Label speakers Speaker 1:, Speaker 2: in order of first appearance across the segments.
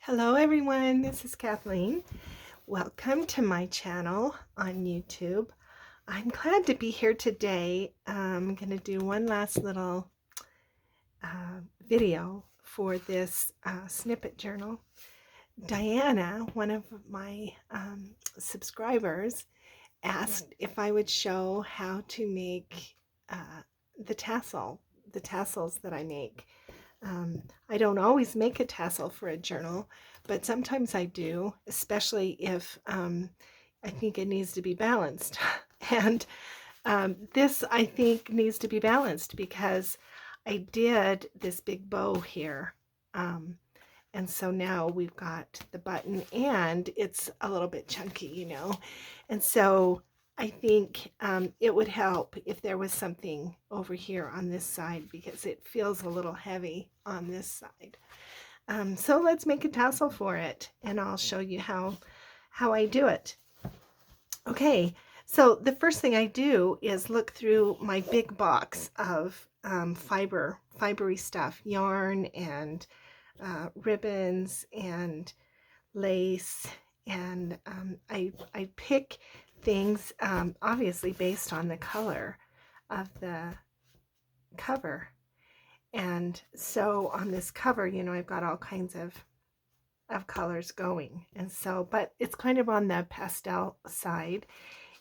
Speaker 1: Hello everyone, this is Kathleen. Welcome to my channel on YouTube. I'm glad to be here today. I'm going to do one last little video for this snippet journal. Diana, one of my subscribers, asked if I would show how to make the tassels that I make. I don't always make a tassel for a journal, but sometimes I do, especially if I think it needs to be balanced. And this, I think, needs to be balanced because I did this big bow here. And so now we've got the button and it's a little bit chunky. And so I think it would help if there was something over here on this side because it feels a little heavy on this side. So let's make a tassel for it and I'll show you how I do it. Okay, so the first thing I do is look through my big box of fibery stuff, yarn and ribbons and lace, and I pick things obviously based on the color of the cover. And so on this cover, I've got all kinds of colors going, and so but it's kind of on the pastel side,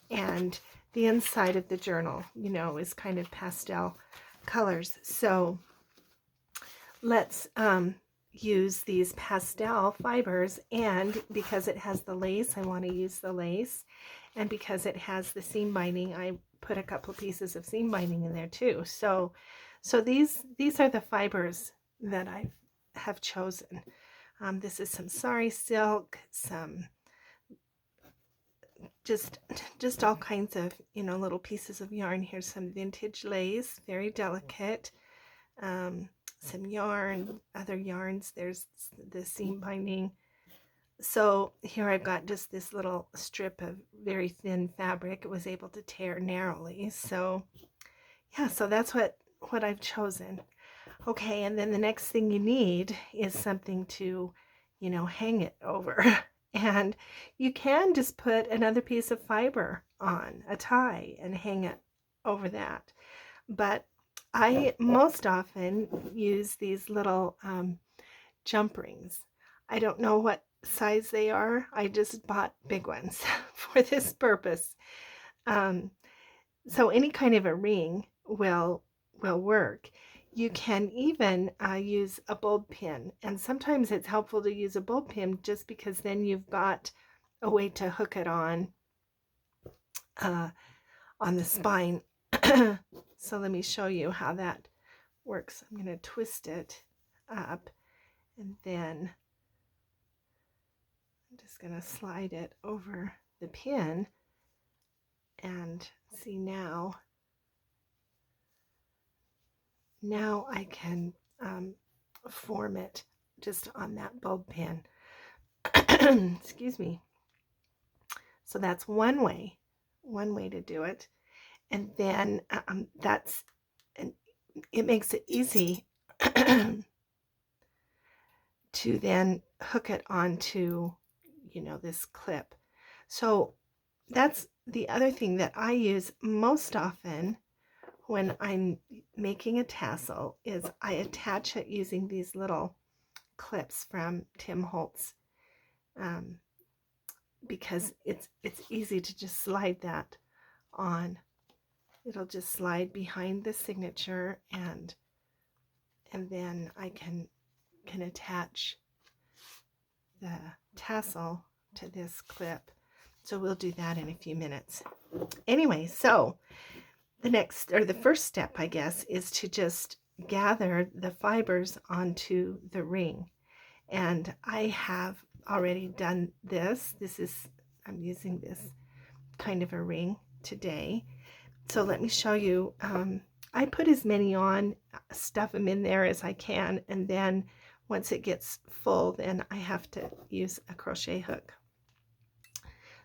Speaker 1: and the inside of the journal is kind of pastel colors. So let's use these pastel fibers, and because it has the lace, I want to use the lace, and because it has the seam binding, I put a couple of pieces of seam binding in there too. So these are the fibers that I have chosen. This is some sari silk, some just all kinds of little pieces of yarn. Here's some vintage lace, very delicate. Some yarn, other yarns. There's the seam binding. So here I've got just this little strip of very thin fabric. It was able to tear narrowly. So yeah, so that's what I've chosen. Okay, and then the next thing you need is something to, hang it over. And you can just put another piece of fiber on a tie and hang it over that. But I most often use these little jump rings. I don't know what size they are. I just bought big ones for this purpose. So any kind of a ring will work. You can even use a bulb pin, and sometimes it's helpful to use a bulb pin just because then you've got a way to hook it on the spine. So let me show you how that works. I'm going to twist it up, and then I'm just going to slide it over the pin, and see now I can form it just on that bulb pin. Excuse me. So that's one way to do it. And then it makes it easy to then hook it onto, this clip. So that's the other thing that I use most often when I'm making a tassel is I attach it using these little clips from Tim Holtz, because it's easy to just slide that on. It'll just slide behind the signature, and then I can attach the tassel to this clip. So we'll do that in a few minutes. Anyway, so the first step, I guess, is to just gather the fibers onto the ring. And I have already done this. I'm using this kind of a ring today. So let me show you. I put as many on, stuff them in there as I can, and then once it gets full, then I have to use a crochet hook.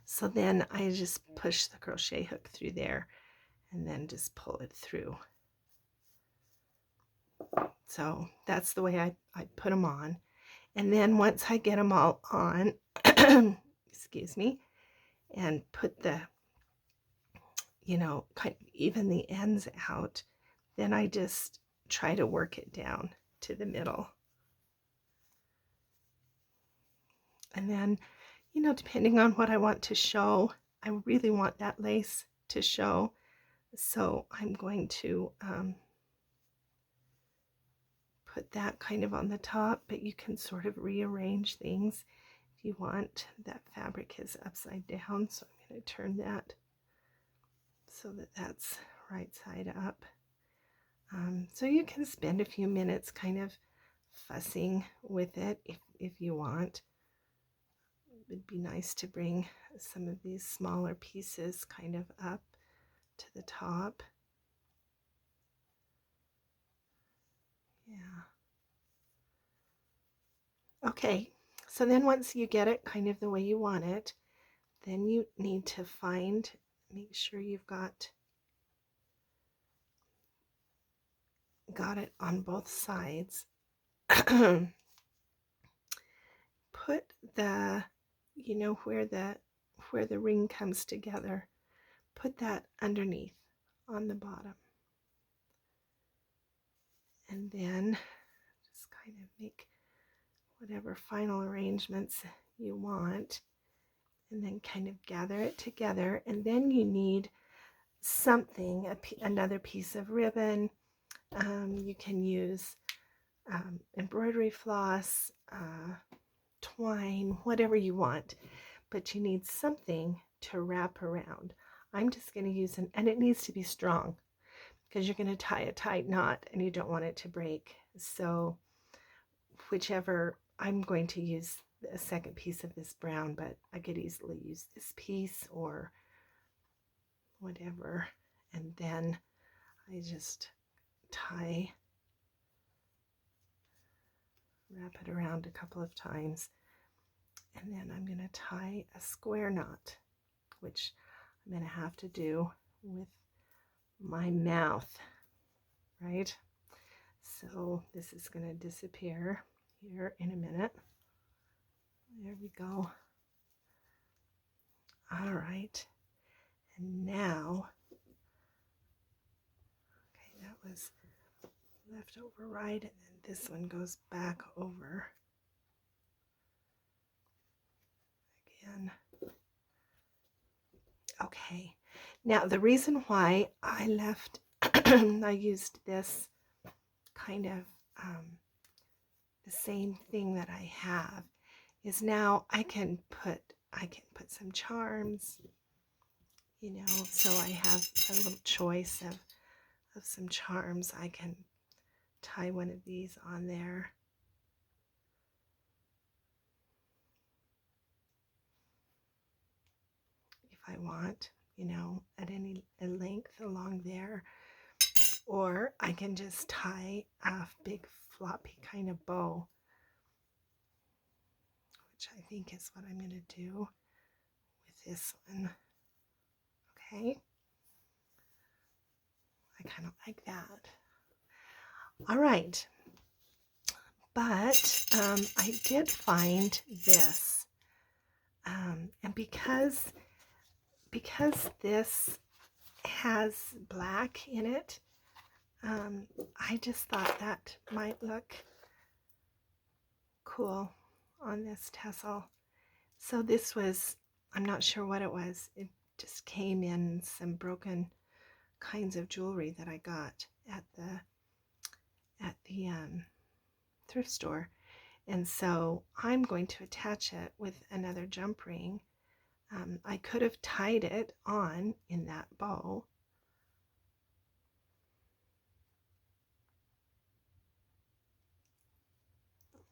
Speaker 1: So then I just push the crochet hook through there and then just pull it through. So that's the way I put them on. And then once I get them all on, excuse me, and put the, kind of even the ends out, then I just try to work it down to the middle. And then, depending on what I want to show, I really want that lace to show. So I'm going to put that kind of on the top, but you can sort of rearrange things if you want. That fabric is upside down, so I'm going to turn that so that that's right side up. So you can spend a few minutes kind of fussing with it if you want. It would be nice to bring some of these smaller pieces kind of up to the top. Yeah. Okay, so then once you get it kind of the way you want it, then you need to make sure you've got it on both sides. Put the, where the ring comes together, put that underneath on the bottom. And then just kind of make whatever final arrangements you want, and then kind of gather it together. And then you need something, another piece of ribbon. You can use embroidery floss, twine, whatever you want, but you need something to wrap around. I'm just going to use and it needs to be strong because you're going to tie a tight knot and you don't want it to break. So whichever, I'm going to use a second piece of this brown, but I could easily use this piece or whatever. And then I just wrap it around a couple of times, and then I'm going to tie a square knot, which I'm going to have to do with my mouth, right? So this is going to disappear here in a minute. There we go. All right. And now, okay, that was left over right, and then this one goes back over again. Okay, now the reason why I left, I used this kind of the same thing that I have, is now I can put some charms, so I have a little choice of some charms. I can tie one of these on there. If I want, at any length along there. Or I can just tie a big floppy kind of bow, which I think is what I'm going to do with this one. Okay. I kind of like that. All right. But I did find this. And because this has black in it, I just thought that might look cool on this tassel. So this was, I'm not sure what it was. It just came in some broken kinds of jewelry that I got at the thrift store. And so I'm going to attach it with another jump ring. I could have tied it on in that bow.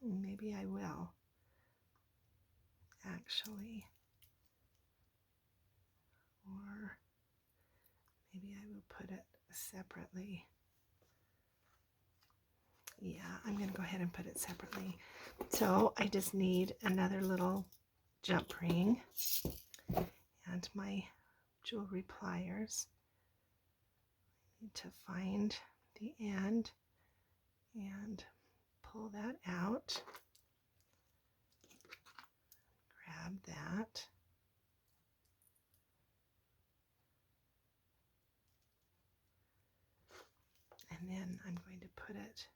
Speaker 1: Maybe I will, actually. Or maybe I will put it separately. Yeah, I'm going to go ahead and put it separately. So I just need another little jump ring and my jewelry pliers. I need to find the end and pull that out. that. And then I'm going to put it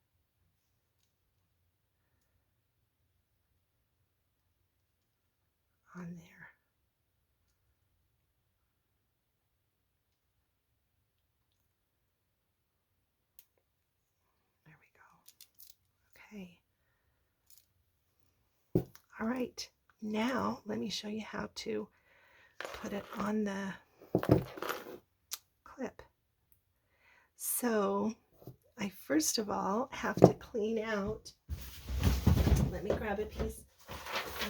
Speaker 1: on there. There we go. Okay. All right. Now let me show you how to put it on the clip. So I first of all have to clean out. Let me grab a piece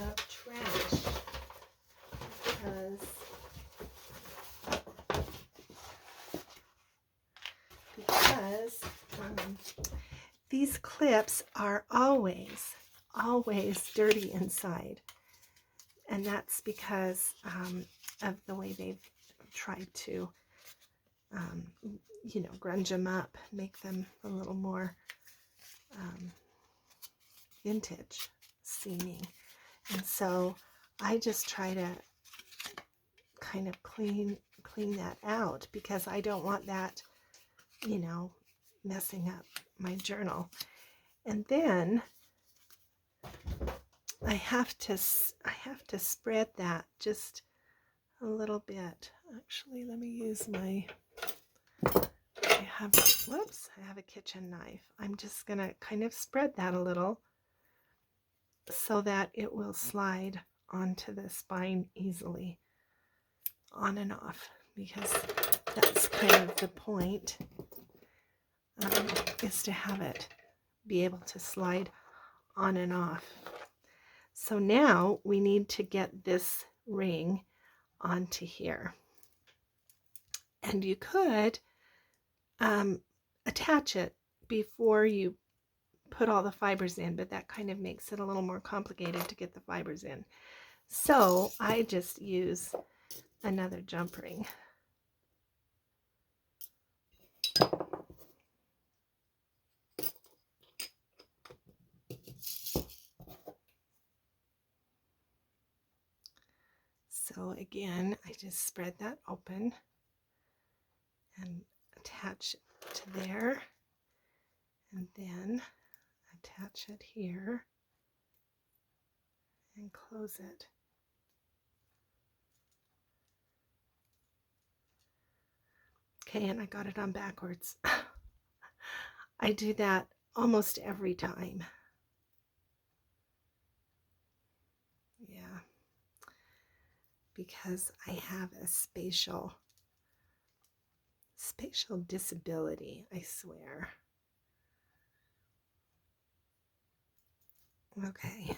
Speaker 1: of trash because these clips are always dirty inside, and that's because of the way they've tried to grunge them up, make them a little more vintage seeming. And so I just try to kind of clean that out because I don't want that, messing up my journal. And then I have to spread that just a little bit. Actually, let me use my I have a kitchen knife. I'm just gonna kind of spread that a little so that it will slide onto the spine easily, on and off, because that's kind of the point, is to have it be able to slide on and off. So now we need to get this ring onto here, and you could attach it before you put all the fibers in, but that kind of makes it a little more complicated to get the fibers in. So I just use another jump ring. So again, I just spread that open and attach it to there, and then attach it here and close it. Okay, and I got it on backwards. I do that almost every time. Yeah, because I have a spatial disability, I swear. Okay,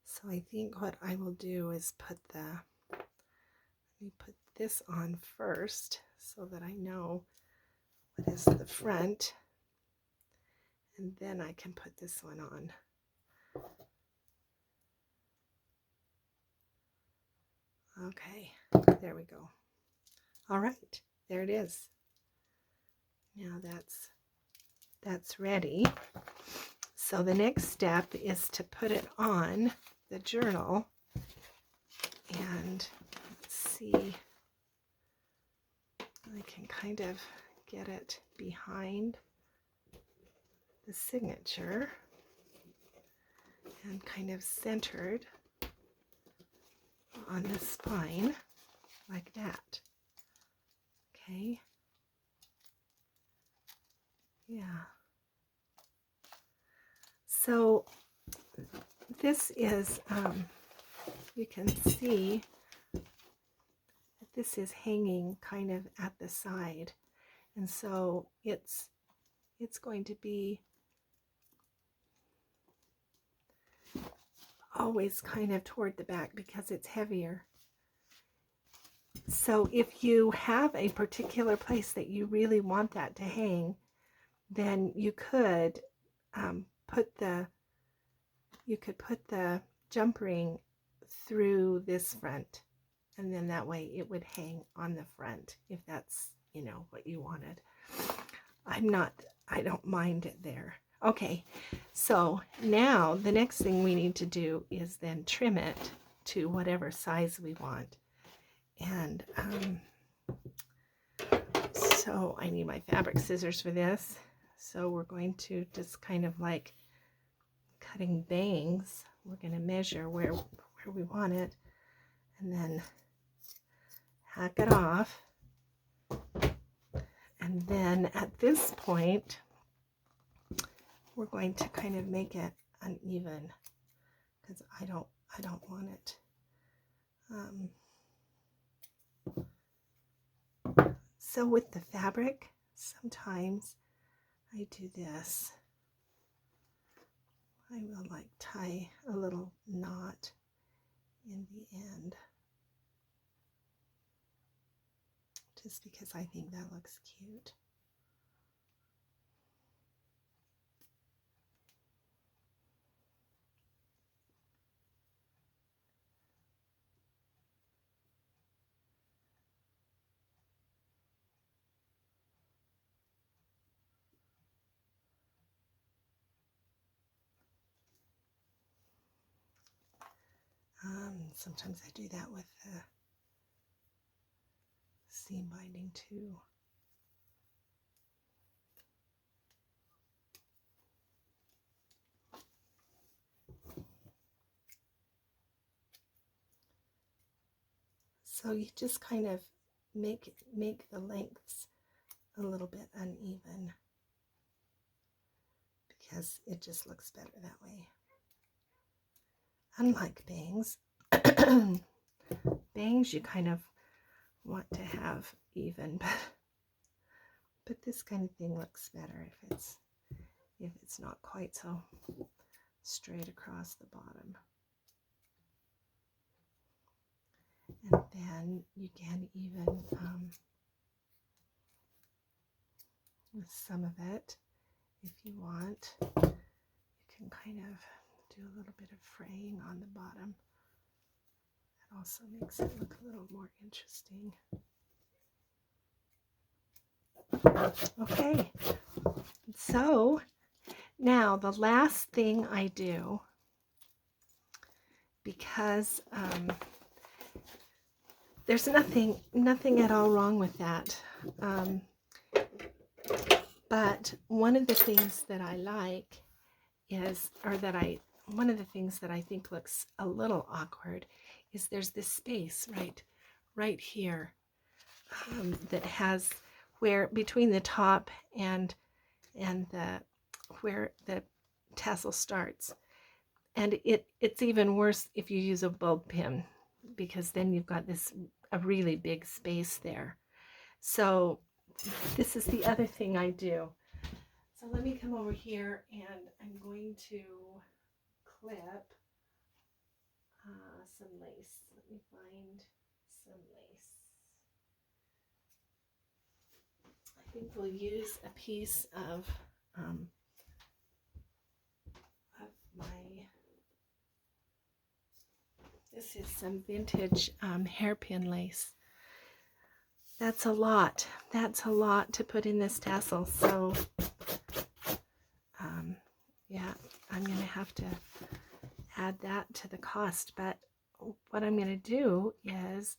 Speaker 1: so I think what I will do is let me put this on first so that I know what is the front, and then I can put this one on. Okay, there we go. All right, there it is. Now that's ready. So the next step is to put it on the journal, and let's see, I can kind of get it behind the signature and kind of centered on the spine like that. Okay. Yeah. So this is, you can see that this is hanging kind of at the side, and so it's going to be always kind of toward the back because it's heavier. So if you have a particular place that you really want that to hang, then you could put the jump ring through this front, and then that way it would hang on the front if that's what you wanted. I don't mind it there. Okay, so now the next thing we need to do is then trim it, to whatever size we want. And so I need my fabric scissors for this. So we're going to just kind of like cutting bangs. We're going to measure where we want it and then hack it off. And then at this point, we're going to kind of make it uneven because I don't want it. So with the fabric, sometimes I do this. I will like tie a little knot in the end, just because I think that looks cute. Sometimes I do that with the seam binding too. So you just kind of make the lengths a little bit uneven because it just looks better that way. Unlike bangs, bangs you kind of want to have even, but this kind of thing looks better if it's not quite so straight across the bottom. And then you can even with some of it, if you want, you can kind of do a little bit of fraying on the bottom. That also makes it look a little more interesting. Okay, so now the last thing I do, because there's nothing at all wrong with that, but one of the things that I like is, one of the things that I think looks a little awkward is there's this space right here that has where between the top and where the tassel starts, and it's even worse if you use a bulb pin, because then you've got a really big space there. So this is the other thing I do. So let me come over here and I'm going to clip some lace. Let me find some lace. I think we'll use a piece of this is some vintage hairpin lace. That's a lot to put in this tassel. So yeah, I'm gonna have to add that to the cost. But what I'm gonna do is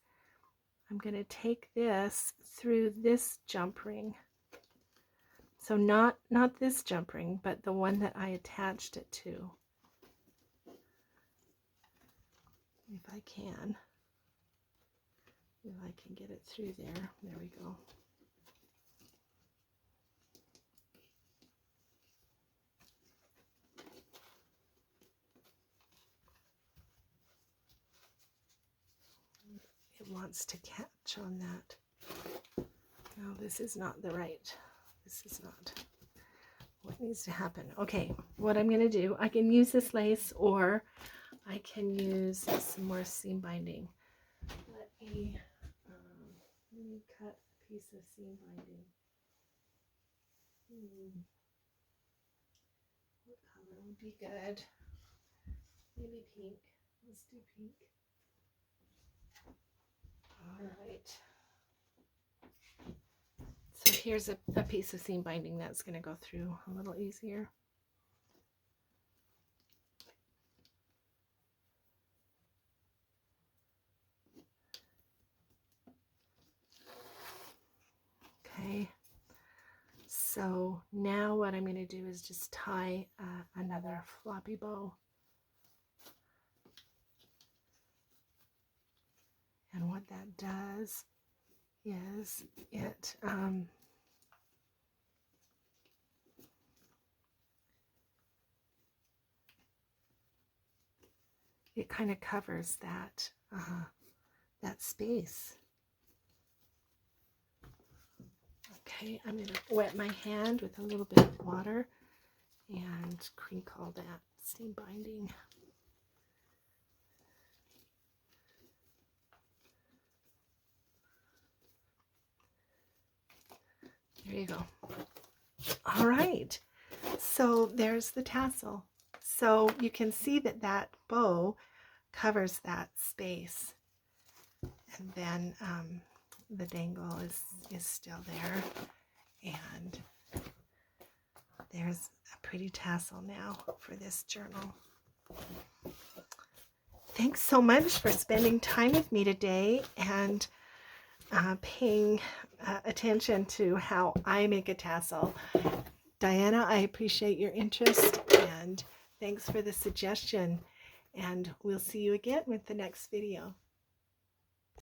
Speaker 1: I'm gonna take this through this jump ring. So not this jump ring, but the one that I attached it to. If I can get it through there. There we go. It wants to catch on that. No, this is not this is not what needs to happen. Okay, what I'm going to do, I can use this lace or I can use some more seam binding. Let me cut a piece of seam binding. What color would be good? Maybe pink. Let's do pink. All right. So here's a piece of seam binding that's going to go through a little easier. So now what I'm going to do is just tie another floppy bow. And what that does is it kind of covers that that space. Okay, I'm going to wet my hand with a little bit of water and crinkle that seam binding. There you go. All right, so there's the tassel. So you can see that that bow covers that space, and then the dangle is still there, and there's a pretty tassel now for this journal. Thanks so much for spending time with me today and paying attention to how I make a tassel. Diana, I appreciate your interest, and thanks for the suggestion. And we'll see you again with the next video.